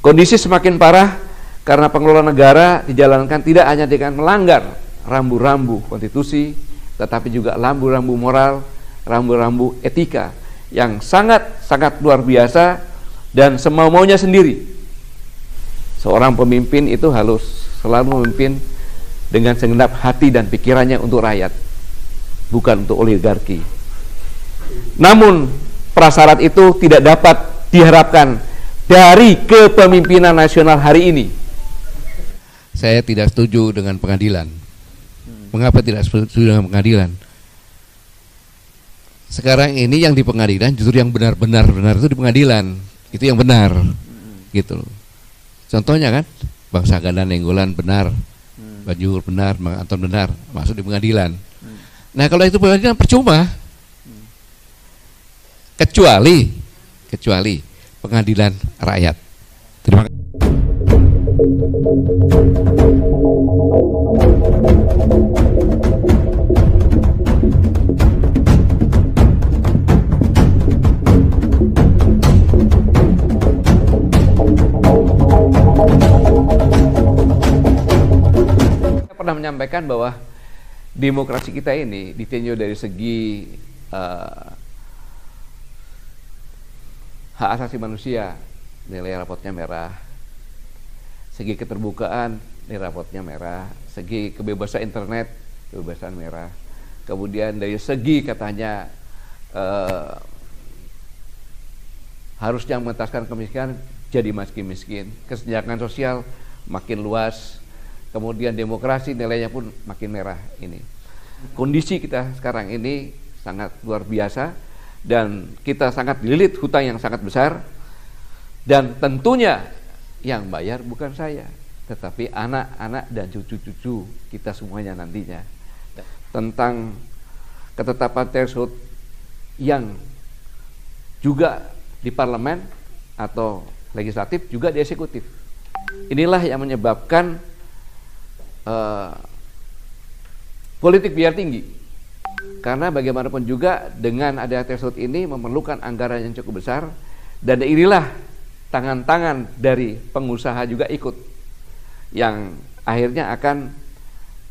Kondisi semakin parah karena pengelolaan negara dijalankan tidak hanya dengan melanggar rambu-rambu konstitusi, tetapi juga rambu-rambu moral, rambu-rambu etika yang sangat luar biasa dan semau-maunya sendiri. Seorang pemimpin itu harus selalu memimpin dengan segenap hati dan pikirannya untuk rakyat, bukan untuk oligarki. Namun prasyarat itu tidak dapat diharapkan dari kepemimpinan nasional hari ini. Saya tidak setuju dengan pengadilan. Mengapa tidak setuju dengan pengadilan? Sekarang ini yang di pengadilan justru yang benar itu di pengadilan. Itu yang benar. Gitu loh. Contohnya kan, Bang Sagana Nainggolan benar, Bajul benar, Bang Anton benar, masuk di pengadilan. Nah, kalau itu pengadilan percuma. Kecuali pengadilan rakyat. Terima kasih. Saya pernah menyampaikan bahwa demokrasi kita ini ditinjau dari segi hak asasi manusia, nilai rapotnya merah. Segi keterbukaan, nilai rapotnya merah. Segi kebebasan internet, kebebasan merah. Kemudian dari segi katanya harusnya mengentaskan kemiskinan, jadi makin miskin. Kesenjangan sosial makin luas. Kemudian demokrasi nilainya pun makin merah ini. Kondisi kita sekarang ini sangat luar biasa. Dan kita sangat dililit hutang yang sangat besar, dan tentunya yang bayar bukan saya, tetapi anak-anak dan cucu-cucu kita semuanya nantinya. Tentang ketetapan threshold yang juga di parlemen atau legislatif juga di eksekutif. Inilah yang menyebabkan politik biar tinggi. Karena bagaimanapun juga dengan ada threshold ini memerlukan anggaran yang cukup besar, dan inilah tangan-tangan dari pengusaha juga ikut, yang akhirnya akan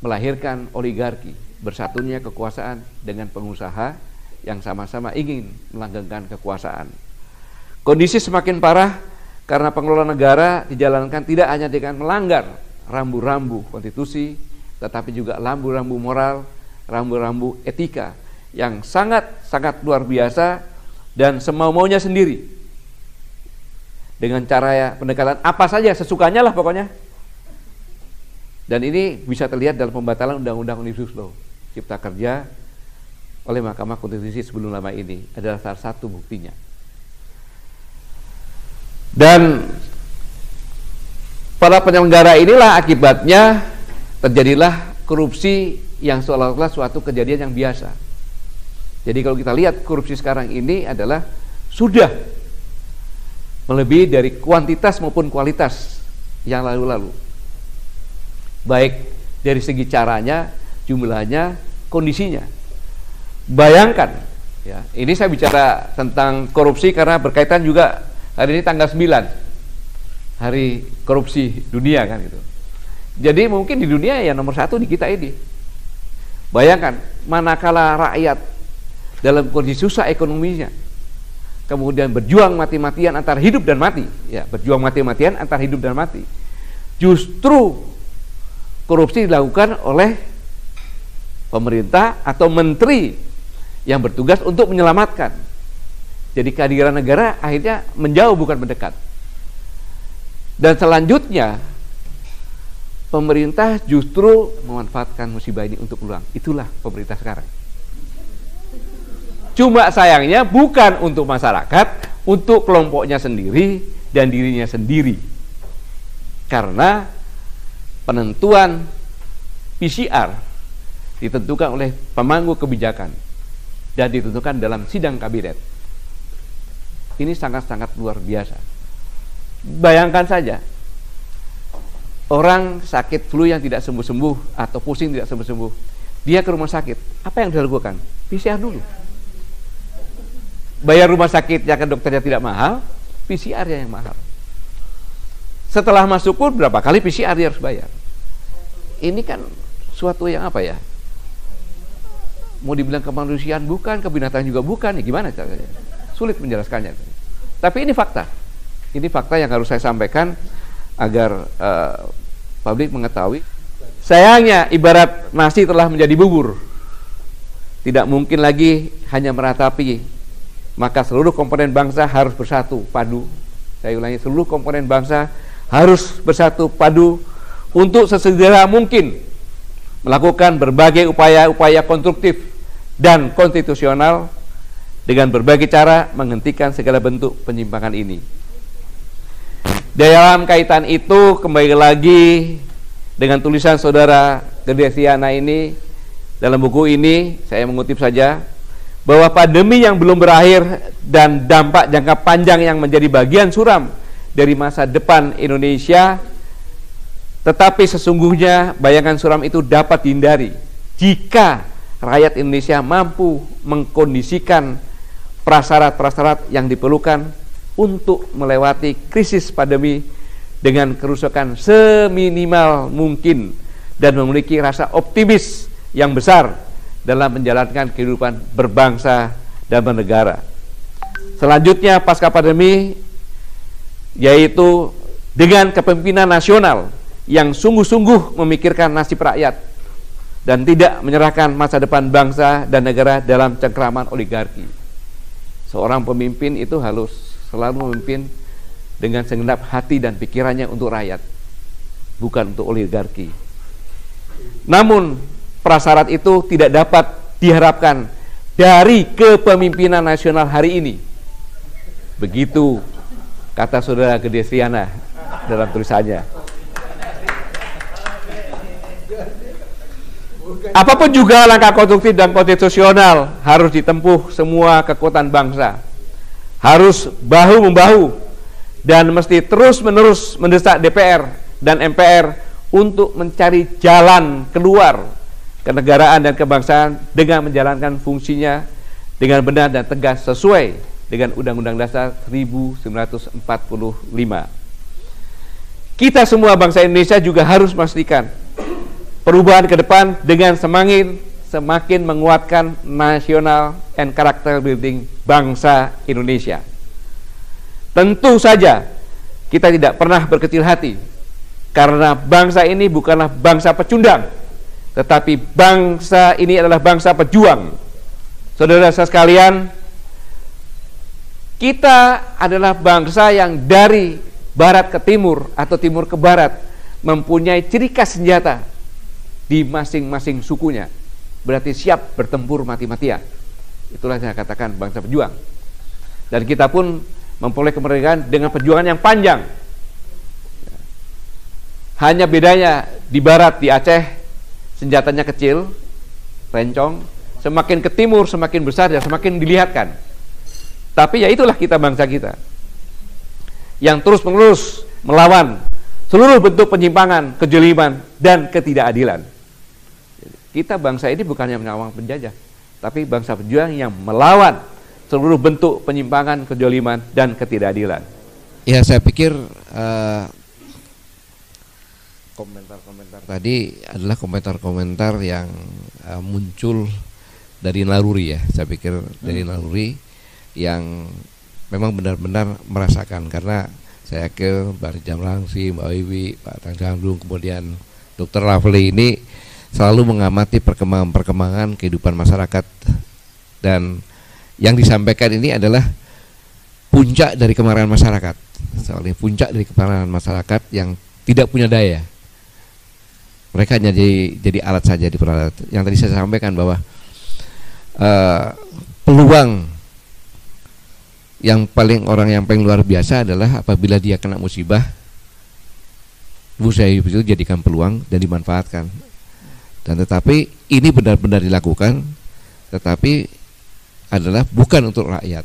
melahirkan oligarki, bersatunya kekuasaan dengan pengusaha yang sama-sama ingin melanggengkan kekuasaan. Kondisi semakin parah karena pengelolaan negara dijalankan tidak hanya dengan melanggar rambu-rambu konstitusi, tetapi juga rambu-rambu moral, rambu-rambu etika yang sangat luar biasa dan semau-maunya sendiri, dengan cara pendekatan apa saja sesukanya lah pokoknya. Dan ini bisa terlihat dalam pembatalan Undang-Undang Omnibus Law Cipta Kerja oleh Mahkamah Konstitusi sebelum lama ini adalah salah satu buktinya. Dan para penyelenggara inilah akibatnya terjadilah korupsi yang seolah-olah suatu kejadian yang biasa. Jadi kalau kita lihat korupsi sekarang ini adalah sudah melebihi dari kuantitas maupun kualitas yang lalu-lalu. Baik dari segi caranya, jumlahnya, kondisinya. Bayangkan, ya, ini saya bicara tentang korupsi karena berkaitan juga hari ini tanggal 9, hari korupsi dunia kan itu. Jadi mungkin di dunia ya nomor 1 di kita ini. Bayangkan, manakala rakyat dalam kondisi susah ekonominya, kemudian berjuang mati-matian antara hidup dan mati, ya, berjuang mati-matian antara hidup dan mati. Justru korupsi dilakukan oleh pemerintah atau menteri yang bertugas untuk menyelamatkan. Jadi kehadiran negara akhirnya menjauh bukan mendekat. Dan selanjutnya pemerintah justru memanfaatkan musibah ini untuk peluang. Itulah pemerintah sekarang. Cuma sayangnya bukan untuk masyarakat, untuk kelompoknya sendiri dan dirinya sendiri. Karena penentuan PCR ditentukan oleh pemangku kebijakan dan ditentukan dalam sidang kabinet. Ini sangat-sangat luar biasa. Bayangkan saja, orang sakit flu yang tidak sembuh-sembuh atau pusing tidak sembuh-sembuh, dia ke rumah sakit, apa yang dilakukan? PCR dulu. Bayar rumah sakit yang ke dokternya tidak mahal, PCR yang mahal. Setelah masuk pun berapa kali PCR dia harus bayar. Ini kan suatu yang apa ya? Mau dibilang kemanusiaan bukan, kebinatangan juga bukan, ya gimana caranya? Sulit menjelaskannya. Tapi ini fakta. Ini fakta yang harus saya sampaikan agar publik mengetahui. Sayangnya ibarat nasi telah menjadi bubur. Tidak mungkin lagi hanya meratapi. Maka seluruh komponen bangsa harus bersatu, padu. Saya ulangi, seluruh komponen bangsa harus bersatu padu untuk sesegera mungkin melakukan berbagai upaya-upaya konstruktif dan konstitusional dengan berbagai cara menghentikan segala bentuk penyimpangan ini. Dalam kaitan itu, kembali lagi dengan tulisan saudara Gedesiana ini, dalam buku ini saya mengutip saja, bahwa pandemi yang belum berakhir dan dampak jangka panjang yang menjadi bagian suram dari masa depan Indonesia, tetapi sesungguhnya bayangan suram itu dapat dihindari jika rakyat Indonesia mampu mengkondisikan prasyarat-prasyarat yang diperlukan untuk melewati krisis pandemi dengan kerusakan seminimal mungkin dan memiliki rasa optimis yang besar dalam menjalankan kehidupan berbangsa dan bernegara. Selanjutnya pasca pandemi, yaitu dengan kepemimpinan nasional yang sungguh-sungguh memikirkan nasib rakyat dan tidak menyerahkan masa depan bangsa dan negara dalam cengkraman oligarki. Seorang pemimpin itu harus selalu memimpin dengan segenap hati dan pikirannya untuk rakyat, bukan untuk oligarki. Namun prasyarat itu tidak dapat diharapkan dari kepemimpinan nasional hari ini. Begitu kata saudara Gedesiana dalam tulisannya. Apapun juga langkah konstruktif dan konstitusional harus ditempuh semua kekuatan bangsa. Harus bahu-membahu dan mesti terus-menerus mendesak DPR dan MPR untuk mencari jalan keluar kenegaraan dan kebangsaan dengan menjalankan fungsinya dengan benar dan tegas sesuai dengan Undang-Undang Dasar 1945. Kita semua bangsa Indonesia juga harus memastikan perubahan ke depan dengan semakin menguatkan nasional and character building bangsa Indonesia. Tentu saja kita tidak pernah berkecil hati karena bangsa ini bukanlah bangsa pecundang, tetapi bangsa ini adalah bangsa pejuang. Saudara-saudara sekalian, kita adalah bangsa yang dari barat ke timur atau timur ke barat mempunyai ciri khas senjata di masing-masing sukunya. Berarti siap bertempur mati-matian. Itulah yang saya katakan bangsa pejuang. Dan kita pun memperoleh kemerdekaan dengan perjuangan yang panjang. Hanya bedanya di barat, di Aceh, senjatanya kecil, rencong. Semakin ke timur semakin besar dan semakin dilihatkan. Tapi ya itulah kita bangsa kita yang terus-menerus melawan seluruh bentuk penyimpangan, kejeliman, dan ketidakadilan. Kita bangsa ini bukannya melawan penjajah, tapi bangsa pejuang yang melawan seluruh bentuk penyimpangan, kejeliman, dan ketidakadilan. Ya, saya pikir komentar-komentar tadi adalah komentar-komentar yang muncul dari naluri ya. Saya pikir dari naluri yang memang benar-benar merasakan, karena saya ke Mbak Jamlangsi, Mbak Wiwi, Pak Tang Jamblung, kemudian Dr. Rafli ini selalu mengamati perkembangan kehidupan masyarakat, dan yang disampaikan ini adalah puncak dari kemarahan masyarakat, soalnya puncak dari kemarahan masyarakat yang tidak punya daya. Mereka hanya jadi alat saja, diperalat. Yang tadi saya sampaikan bahwa peluang orang yang paling luar biasa adalah apabila dia kena musibah, usaha itu jadikan peluang dan dimanfaatkan. Dan tetapi ini benar-benar dilakukan, tetapi adalah bukan untuk rakyat.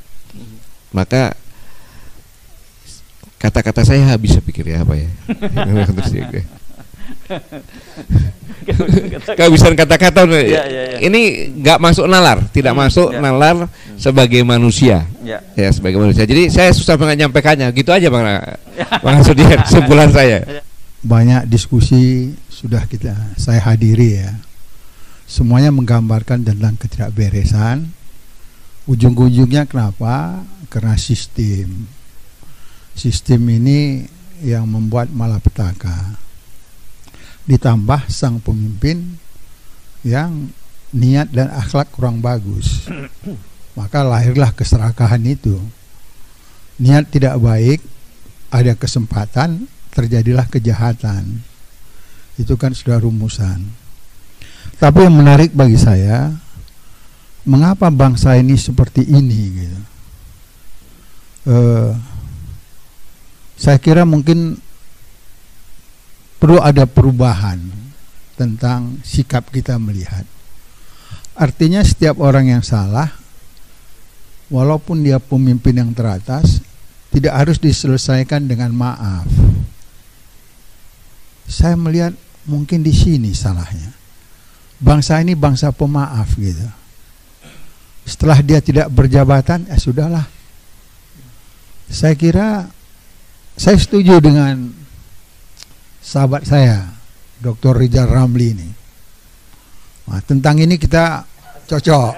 Maka kata-kata saya habis, saya pikir ya apa ya. Kehabisan kata-kata. Ya. Ini nggak masuk nalar, tidak masuk nalar sebagai manusia. Ya, sebagai manusia. Jadi saya susah menyampaikannya. Gitu aja Bang Sudian, sebulan saya. Banyak diskusi sudah saya hadiri ya. Semuanya menggambarkan tentang ketidakberesan. Ujung-ujungnya kenapa? Karena sistem. Sistem ini yang membuat malapetaka. Ditambah sang pemimpin yang niat dan akhlak kurang bagus. Maka lahirlah keserakahan itu. Niat tidak baik, ada kesempatan, terjadilah kejahatan. Itu kan sudah rumusan. Tapi yang menarik bagi saya, mengapa bangsa ini seperti ini gitu. Saya kira mungkin perlu ada perubahan tentang sikap kita melihat. Artinya setiap orang yang salah, walaupun dia pemimpin yang teratas, tidak harus diselesaikan dengan maaf. Saya melihat mungkin di sini salahnya. Bangsa ini bangsa pemaaf gitu. Setelah dia tidak berjabatan, sudahlah. Saya kira saya setuju dengan sahabat saya, Dr. Rizal Ramli ini. Nah, tentang ini kita cocok.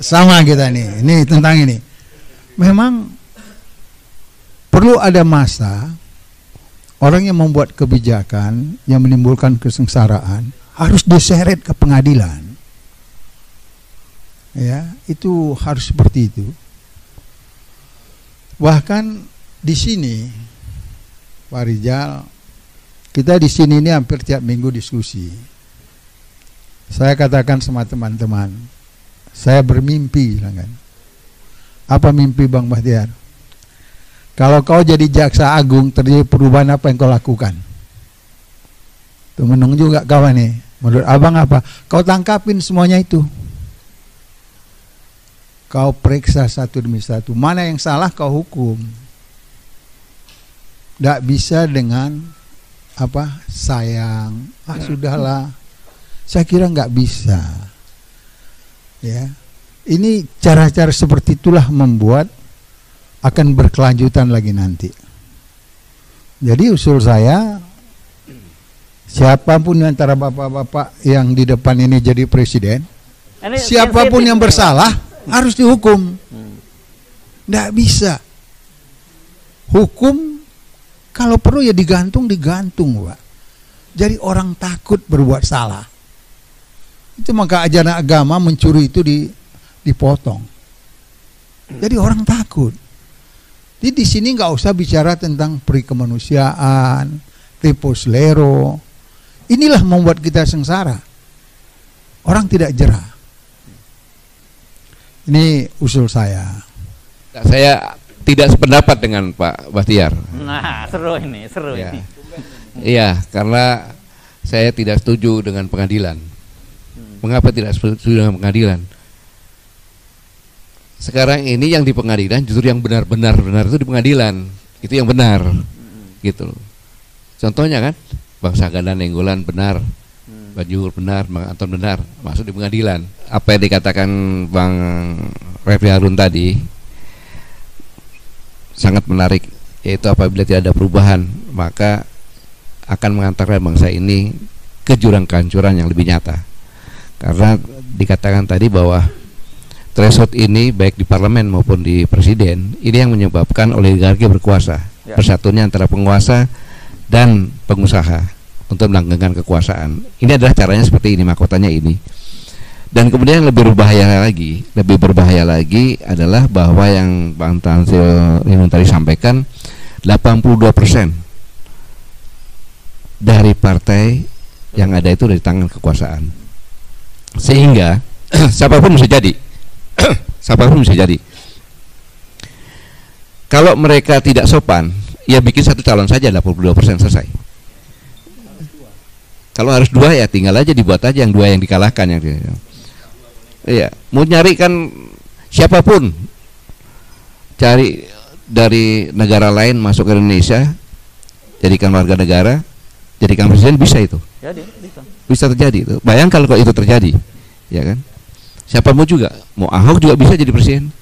Sama kita nih. Ini tentang ini. Memang perlu ada masa orang yang membuat kebijakan yang menimbulkan kesengsaraan harus diseret ke pengadilan. Ya, itu harus seperti itu. Bahkan di sini, Pak Rizal, kita di sini ini hampir tiap minggu diskusi. Saya katakan sama teman-teman, saya bermimpi, kan? Apa mimpi Bang Bahtiar? Kalau kau jadi jaksa agung, terjadi perubahan apa yang kau lakukan? Tuh menung juga kawan nih. Menurut abang apa? Kau tangkapin semuanya itu. Kau periksa satu demi satu. Mana yang salah kau hukum. Tidak bisa dengan apa sayang. Sudahlah. Saya kira nggak bisa. Ya, ini cara-cara seperti itulah membuat akan berkelanjutan lagi nanti. Jadi usul saya, siapapun antara bapak-bapak yang di depan ini jadi presiden, siapapun yang bersalah harus dihukum. Nggak bisa. Hukum kalau perlu ya digantung, Pak. Jadi orang takut berbuat salah. Itu maka ajaran agama mencuri itu dipotong. Jadi orang takut. Jadi di sini nggak usah bicara tentang peri kemanusiaan, lepus lero. Inilah membuat kita sengsara. Orang tidak jerah. Ini usul saya. Saya tidak sependapat dengan Pak Bahtiar. Nah, seru ini. Iya, karena saya tidak setuju dengan pengadilan. Mengapa tidak setuju dengan pengadilan? Sekarang ini yang di pengadilan justru yang benar itu di pengadilan. Itu yang benar. Gitu loh. Contohnya kan, Bang Saganda Nenggolan benar, Bajul benar, Bang Anton benar, masuk di pengadilan. Apa yang dikatakan Bang Refli Harun tadi sangat menarik, yaitu apabila tidak ada perubahan, maka akan mengantarkan bangsa ini ke jurang kehancuran yang lebih nyata. Karena dikatakan tadi bahwa threshold ini baik di parlemen maupun di presiden ini yang menyebabkan oligarki berkuasa, persatunya antara penguasa dan pengusaha untuk melanggengkan kekuasaan. Ini adalah caranya seperti ini, mahkotanya ini. Dan kemudian yang lebih berbahaya lagi adalah bahwa yang Bang Tansil tadi sampaikan, 82% dari partai yang ada itu dari tangan kekuasaan. Sehingga siapapun bisa jadi. Siapapun bisa jadi. Kalau mereka tidak sopan, ya bikin satu calon saja, 82% selesai. Kalau harus dua ya tinggal aja dibuat aja yang dua yang dikalahkan yang iya, mau nyari kan siapapun, cari dari negara lain masuk ke Indonesia, jadikan warga negara, jadikan presiden, bisa itu. Bisa terjadi itu. Bayangkan kalau itu terjadi, ya kan? Siapa mau juga, mau Ahok juga bisa jadi presiden.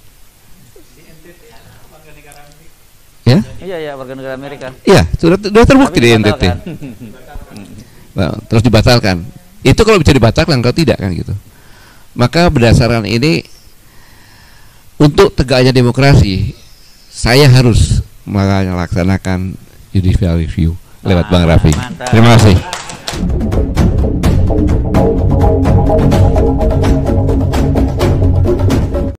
Ya? Iya, warga negara Amerika. Iya, sudah terbukti di NTT. Nah, terus dibatalkan. Itu kalau bisa dibatalkan, kalau tidak kan gitu. Maka berdasarkan ini, untuk tegaknya demokrasi, saya harus melaksanakan judicial review lewat Bang Raffi. Mantap. Terima kasih.